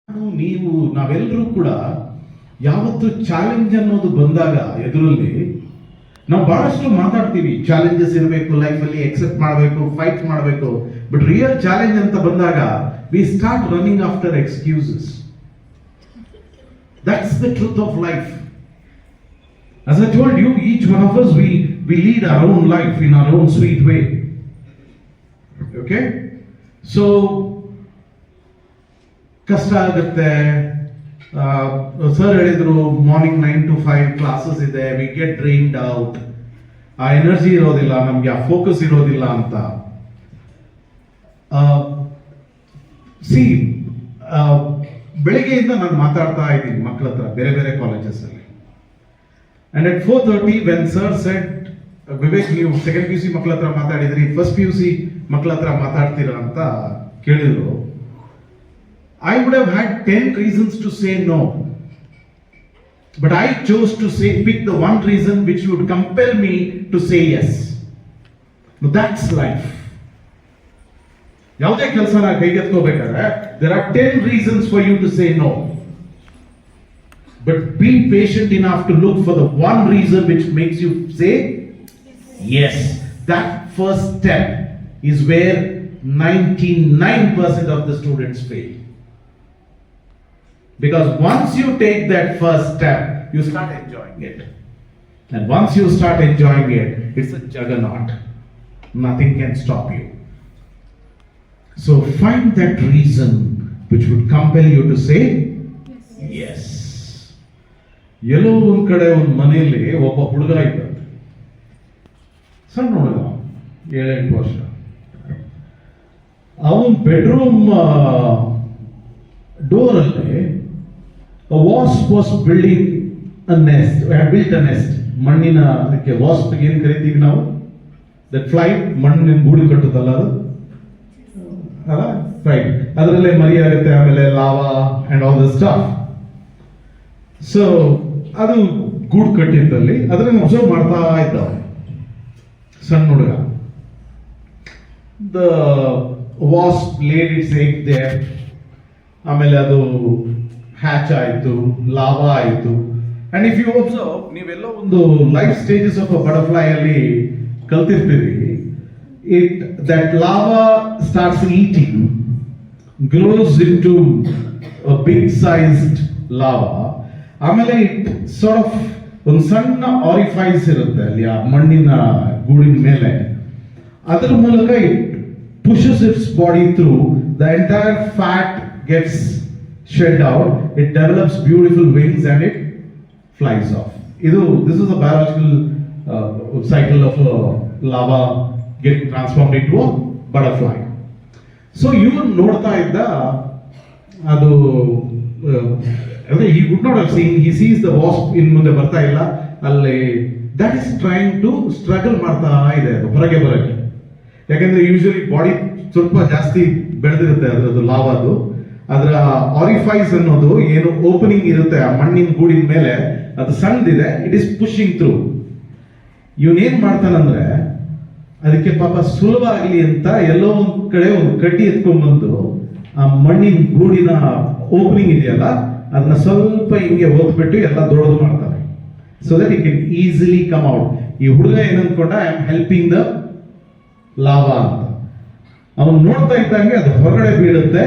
ನೀವು ನಾವೆಲ್ಲರೂ ಕೂಡ ಯಾವತ್ತು ಚಾಲೆಂಜ್ ಅನ್ನೋದು ಬಂದಾಗ ಎದುರಲ್ಲಿ ನಾವು ಬಹಳಷ್ಟು ಮಾತಾಡ್ತೀವಿ. ಚಾಲೆಂಜಸ್ ಇರಬೇಕು ಲೈಫಲ್ಲಿ, ಎಕ್ಸೆಪ್ಟ್ ಮಾಡಬೇಕು, ಫೈಟ್ ಮಾಡಬೇಕು. ಬಟ್ ರಿಯಲ್ ಚಾಲೆಂಜ್ ಅಂತ ಬಂದಾಗ we start running after excuses. That's the truth of life. As I told you, each one of us we lead our own life in our own sweet way. Okay? So ಕಷ್ಟ ಆಗುತ್ತೆ. Sir ಹೇಳಿದ್ರು morning 9 to 5 classes ಇದೆ, we get drained out, ಆ energy ಇರೋದಿಲ್ಲ ನಮ್ಗೆ, ಆ focus ಇರೋದಿಲ್ಲ ಅಂತ. ಸಿ ಬೆಳಿಗ್ಗೆಯಿಂದ ನಾನು ಮಾತಾಡ್ತಾ ಇದ್ದೀನಿ ಮಕ್ಕಳ ಹತ್ರ ಬೇರೆ ಬೇರೆ ಕಾಲೇಜಸ್ ಅಲ್ಲಿ. And at 4:30 when sir said, Vivek ನೀವು ಸೆಕೆಂಡ್ PUC ಮಕ್ಕಳ ಹತ್ರ ಮಾತಾಡಿದ್ರಿ, ಫಸ್ಟ್ PUC ಮಕ್ಕಳ ಹತ್ರ ಮಾತಾಡ್ತೀರಾ ಅಂತ ಕೇಳಿದ್ರು. I would have had 10 reasons to say no, but I chose to pick the one reason which would compel me to say yes. Now that's life. ಯಾವುದೇ ಕೆಲಸನ ಕೈಗೆತ್ಕೋಬೇಕಾದ್ರೆ there are 10 reasons for you to say no, but be patient enough to look for the one reason which makes you say yes. That first step is where 99% of the students fail. Because once you take that first step, you start enjoying it. And once you start enjoying it, it's a juggernaut. Nothing can stop you. So find that reason which would compel you to say yes. ಎಲ್ಲೋ ಒಂದ್ ಕಡೆ ಒಂದು ಮನೆಯಲ್ಲಿ ಒಬ್ಬ ಹುಡುಗ ಇದ್ದ, ಸಣ್ಣ ಹುಡುಗ, 7-8 ವರ್ಷ. ಅವನ್ ಬೆಡ್ರೂಮ್ ಡೋರ್ ಅಲ್ಲಿ a wasp was building a nest. had built a nest. ಮಣ್ಣಿನ ಅದಕ್ಕೆ ವಾಸ್ಪ್ ಏನು ಕರಿತೀವಿ ನಾವು, ದಟ್ ಫ್ಲೈ, ಮಣ್ಣಿನ ಗೂಡು ಕಟ್ಟುತ್ತಲ್ಲ ಅದು ಅಲ್ಲ, ರೈಟ್. ಅದರಲ್ಲೇ ಮರಿ ಆಗುತ್ತೆ, ಆಮೇಲೆ larva and all the stuff. So ಅದು ಗೂಡು ಕಟ್ಟಿತ್ತಲ್ಲಿ, ಅದನ್ನ ಅಬ್ಸರ್ವ್ ಮಾಡ್ತಾ ಇದ್ದ ಸಣ್ಣ ಹುಡುಗ. The wasp laid its egg there, ಆಮೇಲೆ ಅದು ಹ್ಯಾಚ್ ಆಯಿತು, ಲಾವಾ ಆಯಿತು. ಅಂಡ್ ಇಫ್ ಯು ಅಬ್ಸರ್ವ್, ನೀವೆಲ್ಲ ಒಂದು life stages of a butterfly ಅಲ್ಲಿ ಕಲ್ತಿರ್ತೀರಿ. That larva starts eating, grows into big sized larva. ಆಮೇಲೆ ಇಟ್ ಸಾರ್ಟ್ ಆಫ್ ಒಂದು ಸಣ್ಣ ಆರಿಫೈಸ್ ಇರುತ್ತೆ ಅಲ್ಲಿ ಆ ಮಣ್ಣಿನ ಗೂಡಿನ ಮೇಲೆ. ಅದರ ಮೂಲಕ it pushes its body through, the entire fat gets shed out, it develops beautiful wings and it flies off. This is a biological cycle of lava getting transformed into a butterfly. So you ನೋಡ್ತಾ ಇದ್ದ ಅದು, he would not have seen, he sees the wasp in ಮುಂದೆ ಬರ್ತಾ ಇಲ್ಲ ಅಲ್ಲಿ, that is trying to struggle ಮಾಡ್ತಾ ಇದೆ ಅದು ಹೊರಗೆ ಬರಕ್ಕೆ. ಯಾಕಂದ್ರೆ ಯೂಶಲಿ ಬಾಡಿ ಸ್ವಲ್ಪ ಜಾಸ್ತಿ ಬೆಳೆದಿರುತ್ತೆ ಅದರದ್ದು ಲಾವಾದು. ಅದರ ಆರಿಫೈಸ್ ಅನ್ನೋದು ಏನು ಓಪನಿಂಗ್ ಇರುತ್ತೆ ಆ ಮಣ್ಣಿನ ಗೂಡಿನ ಮೇಲೆ, ಅದು ಸಣ್ಣದಿದೆ, ಇಟ್ ಇಸ್ ಪುಷಿಂಗ್ ಥ್ರೂ. ಇವನೇನ್ ಮಾಡ್ತಾನಂದ್ರೆ ಅದಕ್ಕೆ ಪಾಪ ಸುಲಭ ಆಗಲಿ ಅಂತ ಎಲ್ಲೋ ಒಂದ್ ಕಡೆ ಒಂದು ಕಡ್ಡಿ ಎತ್ಕೊಂಡ್ಬಂದು ಆ ಮಣ್ಣಿನ ಗೂಡಿನ ಓಪನಿಂಗ್ ಇದೆಯಲ್ಲ ಅದನ್ನ ಸ್ವಲ್ಪ ಹಿಂಗೆ ಓದ್ಬಿಟ್ಟು ಎಲ್ಲ ದೊಡ್ಡದು ಮಾಡ್ತಾನೆ, so that it can easily come out. ಈ ಹುಡುಗ ಏನಂದ್ಕೊಂಡ, I am helping the lava ಅಂತ. ಅವನು ನೋಡ್ತಾ ಇದ್ದಂಗೆ ಅದು ಹೊರಗಡೆ ಬೀಳುತ್ತೆ,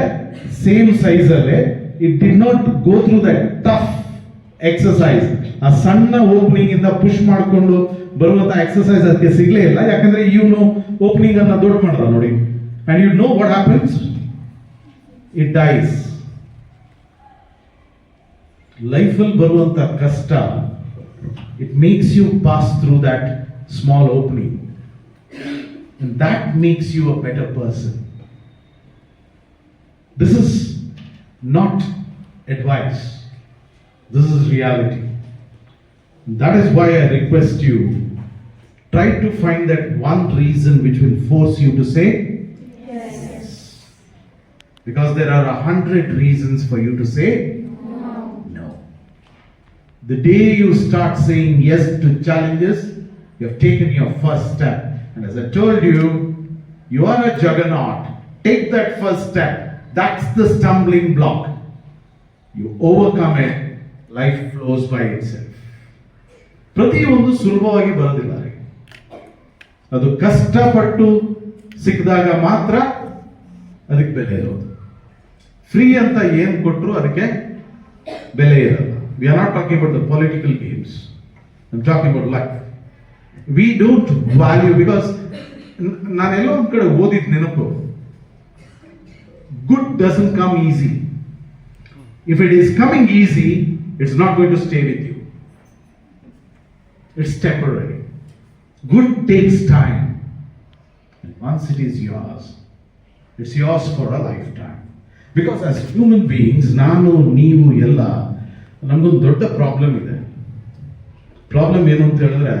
ಸೇಮ್ ಸೈಜ್ ಅಲ್ಲಿ. It did not go through that tough exercise. ಆ ಸಣ್ಣ ಓಪನಿಂಗ್ ಇಂದ ಪುಷ್ ಮಾಡಿಕೊಂಡು ಬರುವಂತ ಎಕ್ಸರ್ಸೈಸ್ ಅದಕ್ಕೆ ಸಿಗ್ಲೇ ಇಲ್ಲ, ಯಾಕಂದ್ರೆ ಇವನು ಓಪನಿಂಗ್ ಅನ್ನ ದೊಡ್ಡ ಮಾಡ್ದ ನೋಡಿ. And you know what happens, it dies. ಲೈಫಲ್ಲಿ ಬರುವಂತ ಕಷ್ಟ, it makes you pass through that small opening. And that makes you a better person. This is not advice. This is reality. That is why I request you, try to find that one reason which will force you to say yes. Because there are 100 reasons for you to say no. The day you start saying yes to challenges, you have taken your first step. And as I told you, you are a juggernaut. Take that first step. That's the stumbling block. You overcome it, life flows by itself. ಪ್ರತಿಯೊಂದು ಸುಲಭವಾಗಿ ಬರೋದಿಲ್ಲ ರೀ. ಅದು ಕಷ್ಟಪಟ್ಟು ಸಿಕ್ಕಿದಾಗ ಮಾತ್ರ ಅದಕ್ಕೆ ಬೆಲೆ ಇರೋದು. ಫ್ರೀ ಅಂತ ಏನ್ ಕೊಟ್ಟರು ಅದಕ್ಕೆ ಬೆಲೆ ಇರಲ್ಲ. We are not talking about the political games, I am talking about life. We don't value, because ನಾನೆಲ್ಲೋ ಒಂದ್ ಕಡೆ ಓದಿದ ನೆನಪು, good doesn't come easy. If it is coming easy, it's not going to stay with you. It's temporary. Good takes time. And once it is yours, it's yours for a lifetime. Because as human beings, ನಾನು ನೀವು ಎಲ್ಲ ನಮಗೊಂದು ದೊಡ್ಡ problem ಇದೆ. Problem ಏನು ಅಂತ ಹೇಳಿದ್ರೆ,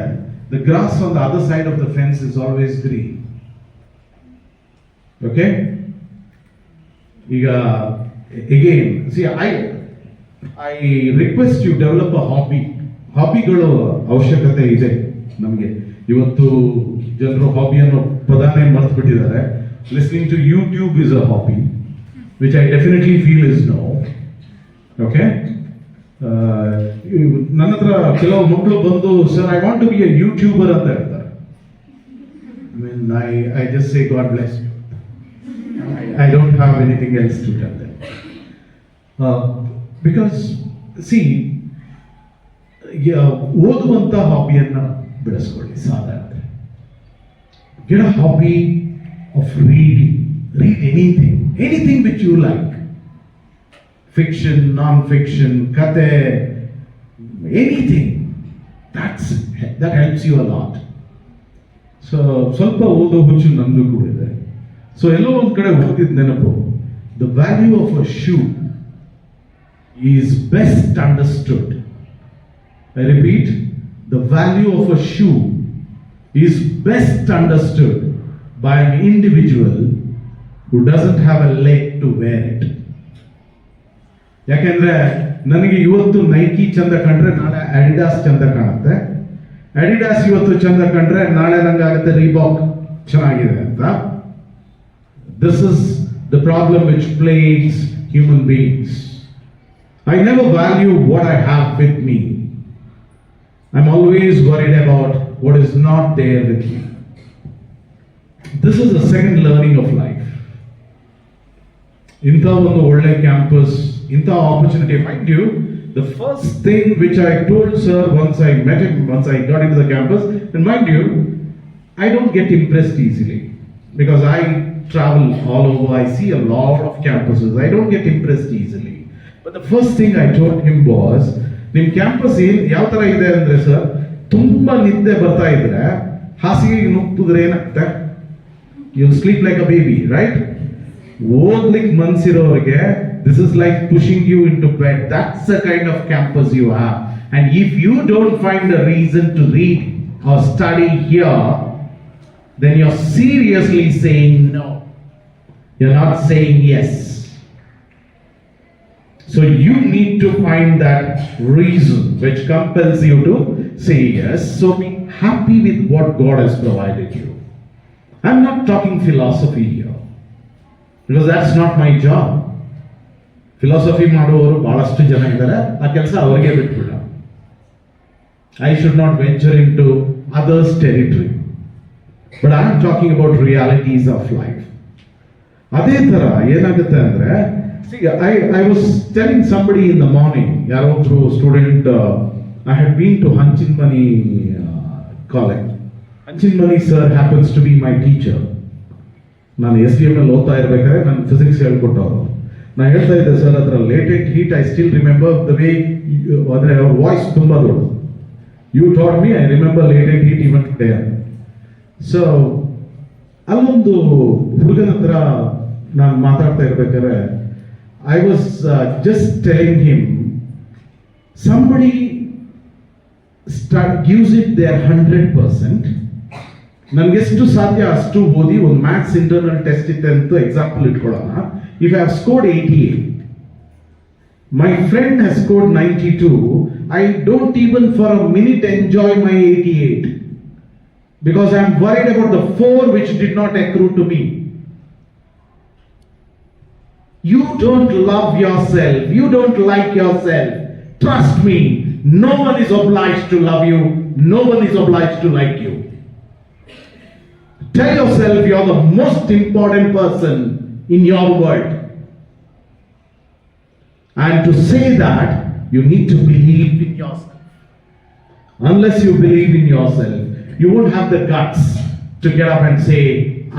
the grass on the other side of the fence is always green. Okay? ಈಗ again, see, I request you develop a hobby. ಹಾಬಿಗಳು ಅವಶ್ಯಕತೆ ಇದೆ ನಮಗೆ. ಇವತ್ತು ಜನರು ಹಾಬಿ ಅನ್ನೋ ಪದಾನೇ ಮರೆತು ಬಿಟ್ಟಿದ್ದಾರೆ. Listening to YouTube is a hobby, which I definitely feel is no. Okay, ನನ್ನ ಹತ್ರ ಕೆಲವು ಮಕ್ಕಳು ಬಂದು, sir I want to be a YouTuber ಅಂತ ಹೇಳ್ತಾರೆ. I mean I just say God bless you. I don't have anything else to tell them. Because, see, ಓದುವಂಥ ಹಾಬಿಯನ್ನು ಬೆಳೆಸ್ಕೊಳ್ಳಿ. ಸಾಧಾರಣ get a hobby of reading. Read anything which you like. Fiction, non-fiction, kate, anything. That helps you a lot. So, ಸ್ವಲ್ಪ ಓದೋ ಹುಚ್ಚು ನಂದು ಕೂಡ ಇದೆ. So ಎಲ್ಲೋ ಒಂದು ಕಡೆ ಓದಿದ ನೆನಪು, the value of a shoe is best understood. I repeat, the value of a shoe is best understood by an individual who doesn't have a leg to wear it. ಯಾಕೆಂದ್ರೆ ನನಗೆ ಇವತ್ತು ನೈಕಿ ಚಂದ ಕಂಡ್ರೆ ನಾಳೆ ಅಡಿಡಾಸ್ ಚಂದ ಕಾಣುತ್ತೆ. Adidas ಇವತ್ತು ಚಂದ ಕಂಡ್ರೆ ನಾಳೆ ನಂಗಾಗುತ್ತೆ ರೀಬಾಕ್ ಚೆನ್ನಾಗಿದೆ ಅಂತ. This is the problem which plagues human beings. I never value what I have with me. I'm always worried about what is not there with me. This is the second learning of life. Inta ಒಂದು ಒಳ್ಳೆ campus, inta opportunity, mind you, the first thing which I told sir once I met him, once I got into the campus, and mind you, I don't get impressed easily because I travel all over, I see a lot of campuses, I don't get impressed easily. But the first thing I told him was, ನಿಮ್ಮ campus ಯಾವ ತರ ಇದೆ ಅಂದ್ರೆ sir, ತುಂಬಾ ನಿದ್ದೆ ಬರ್ತಾ ಇದ್ರೆ ಹಾಸಿಗೆ ನುಗ್ಗಿದ್ರೆ ಏನಾಗುತ್ತೆ, you sleep like a baby, right? ಓದ್ಲಿಕ್ಕೆ ಮನ್ಸಿರೋರಿಗೆ this is like pushing you into bed. That's the kind of campus you have. And if you don't find a reason to read or study here, then you're seriously saying no. You're not saying yes. So you need to find that reason which compels you to say yes. So be happy with what God has provided you. I'm not talking philosophy here, because that's not my job. Philosophy ಮಾಡೋರು ಬಹಳಷ್ಟು ಜನ ಇದ್ದಾರೆ, ಆ ಕೆಲಸ ಅವರಿಗೆ ಬಿಟ್ಬಿಡ. I should not venture into others' territory. But I am talking about realities of life. ಅದೇ ತರ ಏನಾಗುತ್ತೆ ಅಂದ್ರೆ, see, I was telling somebody in the morning, ಯಾರೋ ಒಬ್ರು student, I had been to Hanchinmani college. Hanchinmani sir happens to be my teacher. ನಾನು SDM ಅಲ್ಲಿ ಓದ್ತಾ ಇರ್ಬೇಕಾದ್ರೆ ನಾನು ಫಿಸಿಕ್ಸ್ ಹೇಳ್ಕೊಟ್ಟವರು. ನಾನು ಹೇಳ್ತಾ ಇದ್ದೆ ಸರ್, ಅದರ latent heat I still remember the way, ಅಂದ್ರೆ ಅವ್ರ ವಾಯ್ಸ್ ತುಂಬಾ ದೊಡ್ಡ. You taught me, I remember latent heat even today. So ಅಲ್ಲೊಂದು ಹುಡುಗನ ಹತ್ರ ನಾನು ಮಾತಾಡ್ತಾ ಇರ್ಬೇಕಾದ್ರೆ, I was just telling him, somebody gives it their 100%. ನನಗೆಷ್ಟು ಸಾಧ್ಯ ಅಷ್ಟು ಓದಿ ಒಂದು ಮ್ಯಾಥ್ಸ್ ಇಂಟರ್ನಲ್ ಟೆಸ್ಟ್ ಇತ್ತೆ ಅಂತ ಎಕ್ಸಾಂಪಲ್ ಇಟ್ಕೊಳ್ಳೋಣ. If I have scored 88, my friend has scored 92, I don't even for a minute enjoy my 88, because I am worried about the 4 which did not accrue to me. You don't love yourself. You don't like yourself. Trust me, no one is obliged to love you. No one is obliged to like you. Tell yourself you're the most important person in your world. And to say that, you need to believe in yourself. Unless you believe in yourself, you won't have the guts to get up and say,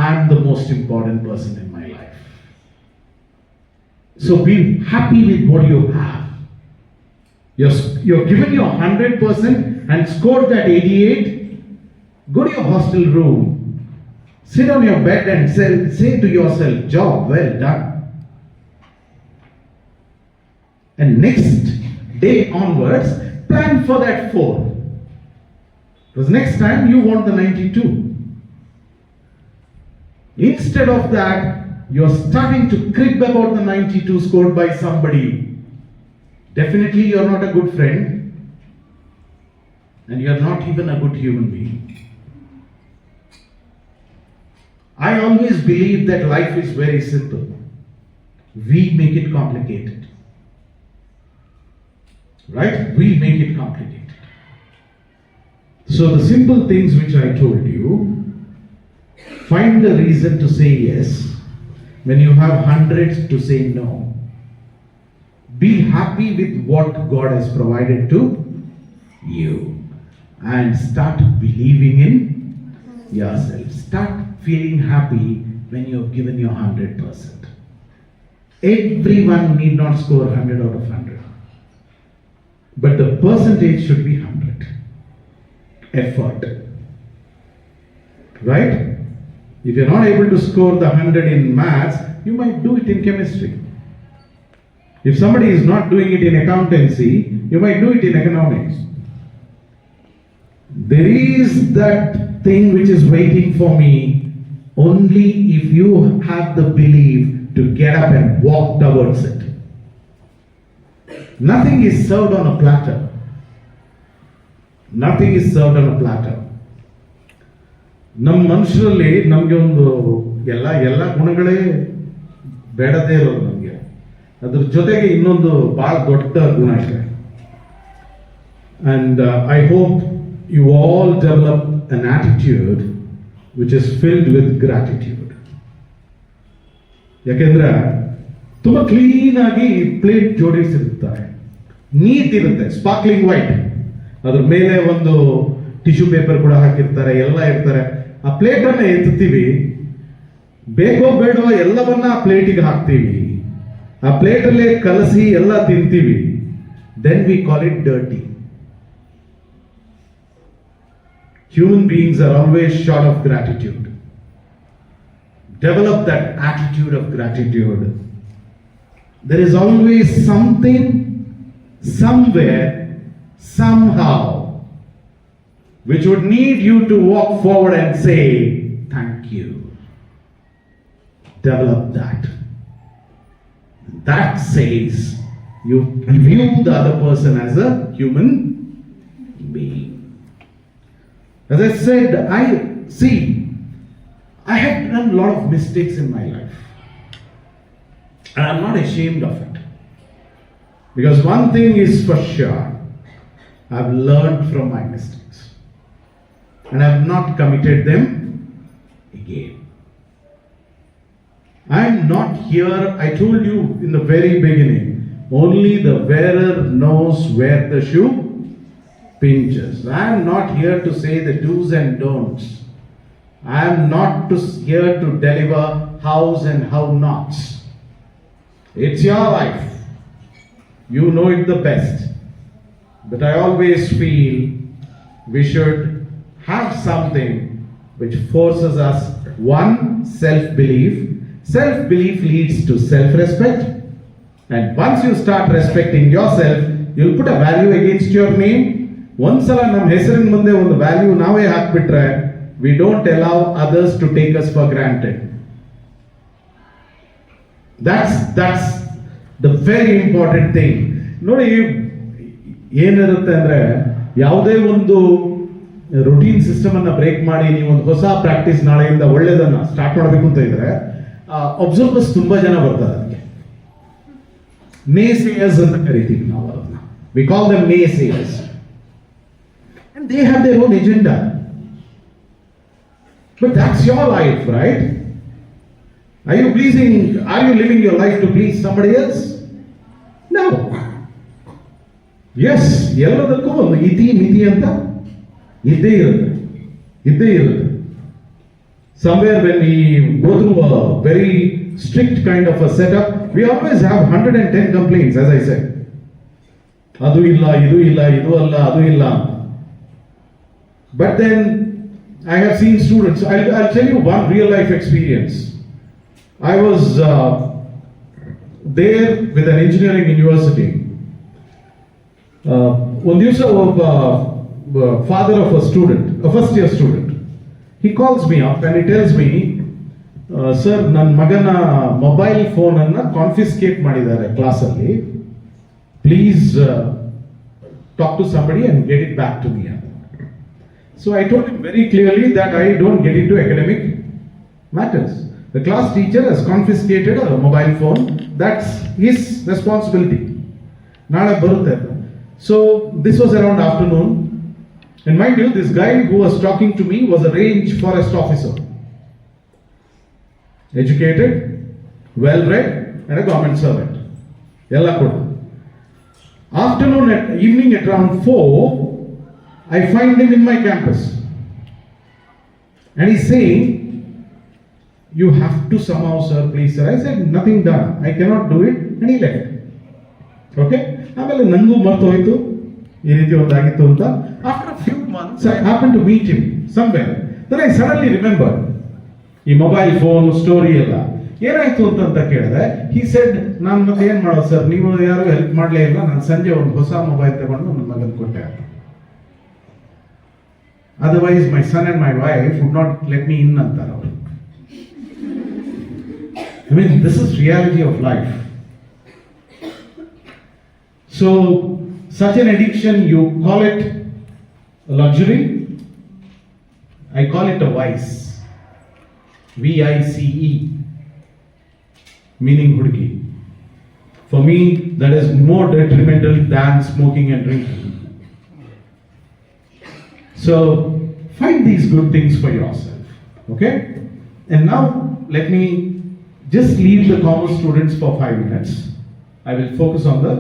I'm the most important person in my life. So be happy with what you have. You're given your 100% and scored that 88. Go to your hostel room. Sit on your bed and say to yourself, job well done. And next day onwards, plan for that 4. Because next time you want the 92. Instead of that, you're starting to crib about the 92 scored by somebody. Definitely you're not a good friend. And you're not even a good human being. I always believe that life is very simple. We make it complicated. Right? We make it complicated. So the simple things which I told you, find a reason to say yes when you have hundreds to say no. Be happy with what God has provided to you and start believing in yourself. Start feeling happy when you have given your 100%. Everyone need not score 100 out of 100. But the percentage should be 100. Effort. Right? If you're not able to score the 100 in maths, you might do it in chemistry. If somebody is not doing it in accountancy, you might do it in economics. There is that thing which is waiting for me only if you have the belief to get up and walk towards it. Nothing is served on a platter. Nothing is served on a platter. ನಮ್ಮ ಮನುಷ್ಯರಲ್ಲಿ ನಮಗೆ ಒಂದು ಎಲ್ಲ ಗುಣಗಳೇ ಬೇಡದೇ ಇರೋದು ನಮಗೆ. ಅದ್ರ ಜೊತೆಗೆ ಇನ್ನೊಂದು ಬಹಳ ದೊಡ್ಡ ಗುಣ ಇದೆ. And I hope you all develop an attitude which is filled with gratitude. ಯಾಕೆಂದ್ರೆ ತುಂಬಾ ಕ್ಲೀನ್ ಆಗಿ ಪ್ಲೇಟ್ ಜೋಡಿಸಿರ್ತಾರೆ, ನೀಟ್ ಇರುತ್ತೆ, ಸ್ಪಾರ್ಕ್ಲಿಂಗ್ ವೈಟ್. ಅದ್ರ ಮೇಲೆ ಒಂದು ಟಿಶ್ಯೂ ಪೇಪರ್ ಕೂಡ ಹಾಕಿರ್ತಾರೆ, ಎಲ್ಲ ಇರ್ತಾರೆ. ಆ ಪ್ಲೇಟ್ ಅನ್ನ ಎತ್ತುತ್ತೀವಿ, ಬೇಕೋ ಬೇಡವೋ ಎಲ್ಲವನ್ನ ಆ ಪ್ಲೇಟಿಗೆ ಹಾಕ್ತೀವಿ, ಆ ಪ್ಲೇಟ್ ಅಲ್ಲೇ ಕಲಸಿ ಎಲ್ಲ ತಿಂತೀವಿ. Then we call it dirty. Human beings are always short of gratitude. Develop that attitude of gratitude. There is always something, somewhere, somehow, which would need you to walk forward and say, thank you. Develop that. That says you view the other person as a human being. As I said, I have done a lot of mistakes in my life. And I'm not ashamed of it. Because one thing is for sure, I've learned from my mistakes. And I've not committed them again. I'm not here, I told you in the very beginning, only the wearer knows where the shoe pinches. I'm not here to say the do's and don'ts. I'm not here to deliver hows and how nots. It's your life. You know it the best. But I always feel we should have something which forces us, one, self-belief. Self-belief leads to self-respect. And once you start respecting yourself, you'll put a value against your name. ಒಂದ್ಸಲ ನಮ್ಮ ಹೆಸರಿನ ಮುಂದೆ ಒಂದು value ನಾವೇ ಹಾಕ್ಬಿಟ್ರೆ, we don't allow others to take us for granted. That's the very important thing. ನೋಡಿ, ಏನಿರುತ್ತೆ ಅಂದ್ರೆ, ಯಾವುದೇ ಒಂದು ರುಟೀನ್ ಸಿಸ್ಟಮ್ ಅನ್ನ ಬ್ರೇಕ್ ಮಾಡಿ ನೀವು ಒಂದು ಹೊಸ ಪ್ರಾಕ್ಟೀಸ್ ನಾಳೆಯಿಂದ ಒಳ್ಳೆದನ್ನ ಸ್ಟಾರ್ಟ್ ಮಾಡಬೇಕು ಅಂತ ಇದ್ರೆ, ಅಬ್ಸರ್ವರ್ಸ್ ತುಂಬಾ ಜನ ಬರ್ತಾರೆ ಅದಕ್ಕೆ. naysayers ಅಂತ ಕರಿತೀವಿ ನಾವು ಅವರನ್ನ. We call them naysayers. And they have their own agenda. But that's your life, right? Are you living your life to please somebody else? No. Yes, ಎಲ್ಲದಕ್ಕೂ ಒಂದು ಮಿತಿ ಅಂತ ಇದ್ದೇ ಇರುತ್ತೆ. Somewhere when we go through a very strict kind of a setup, we always have 110 complaints, as I said. Adu illa, idu illa, idu alla, adu illa. But then I have seen students, I'll tell you one real life experience. I was there with an engineering university. One ದಿವಸ ಒಬ್ಬ father of a student, a first year student, he calls me up and he tells me, sir, ನನ್ನ ಮಗನ mobile phone ಅನ್ನ confiscate ಮಾಡಿದ್ದಾರೆ ಕ್ಲಾಸಲ್ಲಿ, please talk to somebody and get it back to me. So I told him very clearly that I don't get into academic matters. The class teacher has confiscated a mobile phone. That's his responsibility. Nala barutte. So this was around afternoon. And mind you, this guy who was talking to me was a range forest officer. Educated, well-read, and a government servant. Yalla kudu. Evening at around 4, I find him in my campus. And he's saying, you have to somehow, sir, please, sir. I said, nothing done. I cannot do it. And he left. Okay? ಆಮೇಲೆ ನಂಗೂ ಮರ್ತೋಯ್ತು ಈ ರೀತಿ ಒಂದಾಗಿತ್ತು ಅಂತ. After a few months, I happened to meet him somewhere. Then I suddenly remembered ಈ mobile phone story ಎಲ್ಲ ಏನಾಯ್ತು ಅಂತ ಕೇಳಿದೆ. He said, ನಾನು ಮತ್ತೆ ಏನ್ ಮಾಡೋದು ಸರ್, ನೀವು ಯಾರು ಹೆಲ್ಪ್ ಮಾಡಲೇ ಇಲ್ಲ, ನಾನು ಸಂಜೆ ಒಂದು ಹೊಸ ಮೊಬೈಲ್ ತಗೊಂಡು ನನ್ನ ಮಗನ್ ಕೊಟ್ಟೆ. Otherwise my son and my wife would not let me in ಅಂತಾರೆ ಅವರು. I mean, this is reality of life. So such an addiction, you call it a luxury, I call it a vice. VICE, meaning hudki. For me, that is more detrimental than smoking and drinking. So find these good things for yourself, okay? And now let me just leave the commerce students for 5 minutes. I will focus on the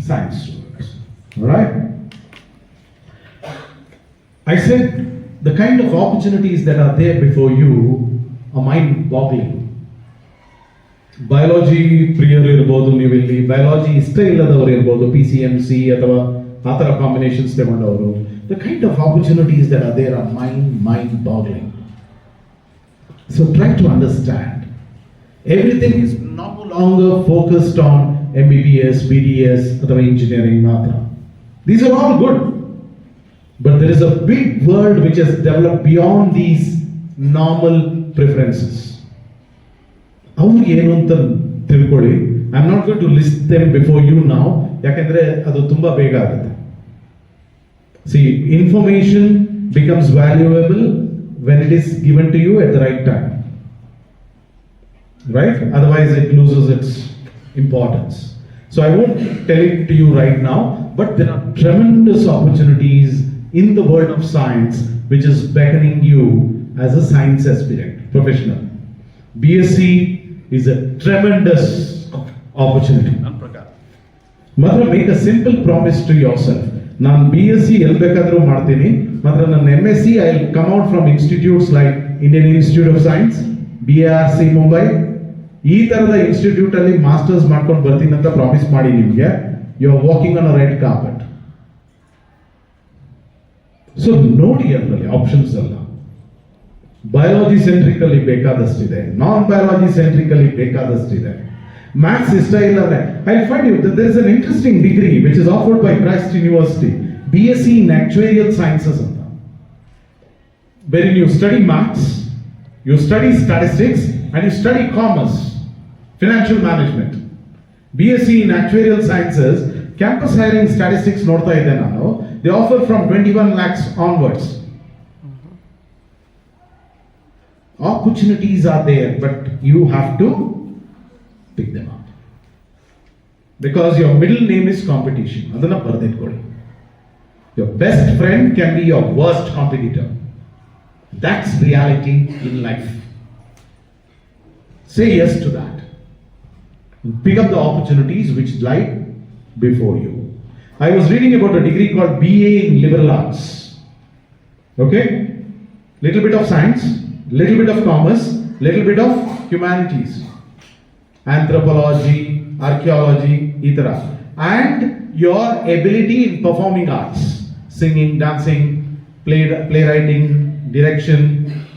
science students, all right? I said the kind of opportunities that are there before you are mind-boggling. Biology ಪ್ರಿಯರು ಇರ್ಬೋದು, ನೀವು ಇಲ್ಲಿ biology ಇಷ್ಟ ಇಲ್ಲದವರು ಇರ್ಬೋದು, PCMC ಅಥವಾ ಆ ಥರ combinations ತಗೊಂಡವರು. The kind of opportunities that are there are mind-boggling. So try to understand. Everything is no longer focused on MBBS, BDS, ಅಥವಾ engineering ಮಾತ್ರ. These are all good. But there is a big world which has developed beyond these normal preferences. ಅವ್ರು ಏನು ಅಂತ ತಿಳ್ಕೊಳ್ಳಿ. I am not going to list them before you now, ಯಾಕೆಂದ್ರೆ ಅದು ತುಂಬಾ ಬೇಗ ಆಗುತ್ತೆ. See, information becomes valuable when it is given to you at the right time, right? Otherwise it loses its importance. So I won't tell it to you right now, but there are tremendous opportunities in the world of science which is beckoning you as a science aspirant professional. BSc is a tremendous opportunity. Matra, make a simple promise to yourself. ನಾನು BSc ಎಲ್ಲಿ ಬೇಕಾದರೂ ಮಾಡ್ತೀನಿ, ಮಾತ್ರ ನನ್ನ MSc I will come out from institutes like Indian institute of science, BARC Mumbai, ಈ ತರದ institute ಅಲ್ಲಿ masters ಮಾಡ್ಕೊಂಡು ಬರ್ತೀನಿ ಅಂತ ಪ್ರಾಮಿಸ್ ಮಾಡಿ ನಿಮ್ಗೆ. You are walking on a red carpet. So ನೋಡಿ, ಅದರಲ್ಲಿ ಆಪ್ಷನ್ಸ್ ಅಲ್ಲ. ಬಯಾಲಜಿ ಸೆಂಟ್ರಿಕಲ್ಲಿ ಬೇಕಾದಷ್ಟಿದೆ, ನಾನ್ ಬಯಾಲಜಿ ಸೆಂಟ್ರಿಕಲ್ಲಿ ಬೇಕಾದಷ್ಟಿದೆ. ಮ್ಯಾಥ್ಸ್ ಇಷ್ಟ ಇಲ್ಲ ಅಂದ್ರೆ I find you there is an interesting degree which is offered by Christ University, BSc in Actuarial Sciences ಅಂತ. Wherein you study maths, you study statistics, and you study commerce, financial management. BSc in Actuarial Sciences, campus hiring statistics ನೋಡ್ತಾ ಇದ್ದೆ ನಾನು. They offer from 21 lakhs onwards. Opportunities are there, but you have to pick them up. Because your middle name is competition. ಅದನ್ನ ಬರೆದಿಟ್ಕೊಳ್ಳಿ. Your best friend can be your worst competitor. That's reality in life. Say yes to that. Pick up the opportunities which lie before you. I was reading about a degree called BA in Liberal Arts. Okay? Little bit of science, little bit of commerce, little bit of humanities. Anthropology, archaeology, etc. And your ability in performing arts. Singing, dancing, playwriting, direction,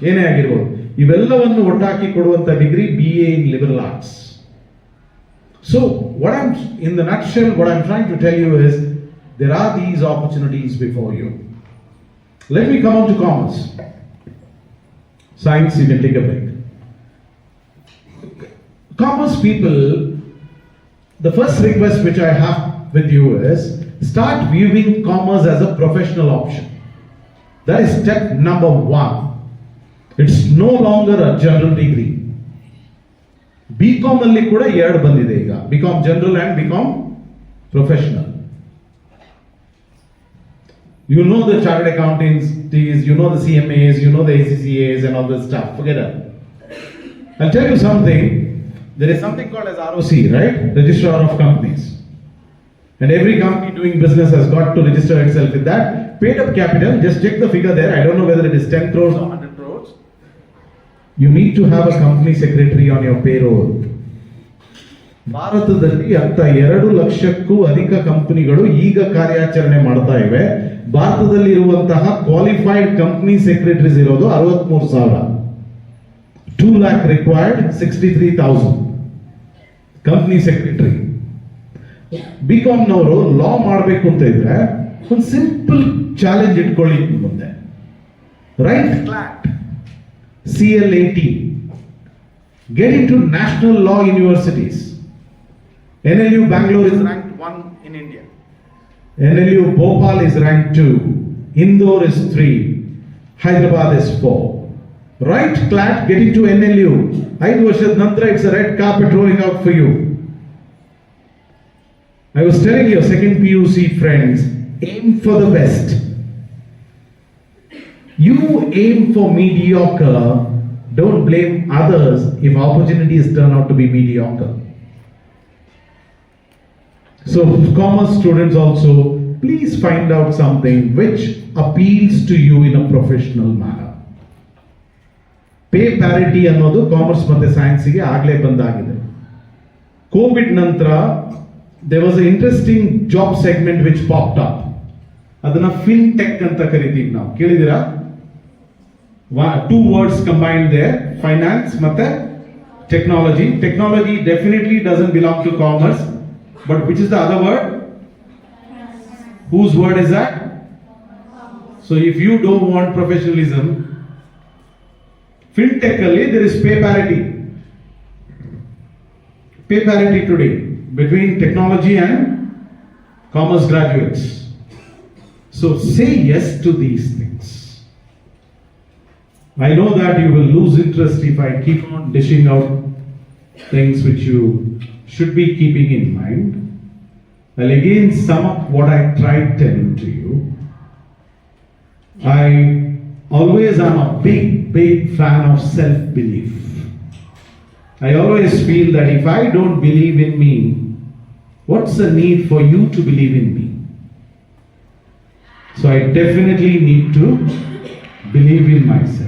ಏನೇ ಆಗಿರ್ಬೋದು. ಇವೆಲ್ಲವನ್ನು ಒಟ್ಟಾಕಿ ಕೊಡುವಂತ degree BA in Liberal Arts. So, in the nutshell, what I'm trying to tell you is, there are these opportunities before you. Let me come on to commerce. Science, you can take a break. Commerce people, the first request which I have with you is, start viewing commerce as a professional option. That is step number 1. It's no longer a general degree. BCom ಅಲ್ಲಿ ಕೂಡ ಎರಡು ಬಂದಿದೆ ಈಗ, BCom general and BCom professional. You know the chartered accountants, you know the CMAs, you know the ACCAs and all this stuff. Forget it. I'll tell you something. There is something called as ROC, right? Registrar of Companies. And every company doing business has got to register itself with that. Paid up capital, just check the figure there. I don't know whether it is 10 crores or 100 crores. You need to have a company secretary on your payroll. ಭಾರತದಲ್ಲಿ ಅಂತ 2 ಲಕ್ಷಕ್ಕೂ ಅಧಿಕ ಕಂಪನಿಗಳು ಈಗ ಕಾರ್ಯಾಚರಣೆ ಮಾಡ್ತಾ ಇವೆ. ಭಾರತದಲ್ಲಿ ಇರುವಂತಹ ಕ್ವಾಲಿಫೈಡ್ ಕಂಪನಿ ಸೆಕ್ರೆಟರೀಸ್ ಇರೋದು 63,000. 2 lakh required, 63,000 company secretary. BCom ನವರು ಲಾ ಮಾಡಬೇಕು ಅಂತ ಇದ್ರೆ ಒಂದು ಸಿಂಪಲ್ ಚಾಲೆಂಜ್ ಇಟ್ಕೊಳ್ಳಿ ಮುಂದೆ. Right clot CL80, get into national law universities. NLU Bangalore is ranked 1 in India. NLU Bhopal is ranked 2. Indore is 3. Hyderabad is 4. Right clat, get into NLU. 5 ವರ್ಷದ ನಂತರ it's a red carpet rolling out for you. I was telling your second PUC friends, aim for the best. You aim for mediocre, don't blame others if opportunities turn out to be mediocre. So, commerce students also, please find out something which appeals to you in a professional manner. Pay parity ಅನ್ನೋದು commerce ಮತ್ತೆ ಸೈನ್ಸ್ಗೆ ಆಗಲೇ ಬಂದಾಗಿದೆ. Covid ನಂತರ there was an interesting job segment which popped up. ಅದನ್ನ fintech ಅಂತ ಕರಿತೀವಿ ನಾವು. ಕೇಳಿದಿರಾ? 2 words combined there, finance ಮತ್ತೆ technology. Technology definitely doesn't belong to commerce, but which is the other word? Whose word is that? So if you don't want professionalism, fintech alli there is pay parity. Pay parity today between technology and commerce graduates. So say yes to these things. I know that you will lose interest if I keep on dishing out things which you should be keeping in mind. I'll again sum up what I tried telling to you. I always am a big fan of self-belief. I always feel that if I don't believe in me, what's the need for you to believe in me? So I definitely need to believe in myself.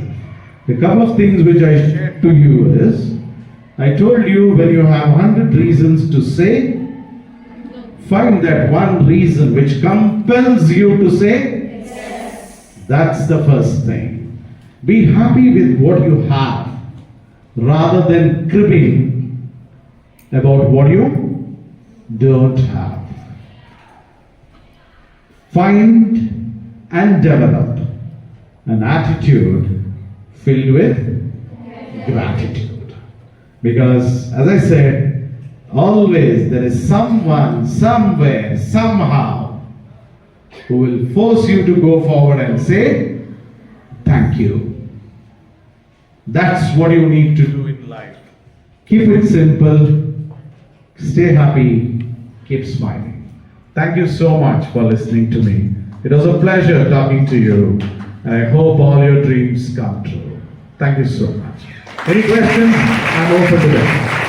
A couple of things which I shared to you is, I told you when you have 100 reasons to say, find that one reason which compels you to say yes. That's the first thing. Be happy with what you have rather than cribbing about what you don't have. Find and develop an attitude filled with gratitude. Because, as I said, always there is someone, somewhere, somehow who will force you to go forward and say, thank you. That's what you need to do in life. Keep it simple, stay happy, keep smiling. Thank you so much for listening to me. It was a pleasure talking to you. I hope all your dreams come true. Thank you so much. Any questions? I'm open to them.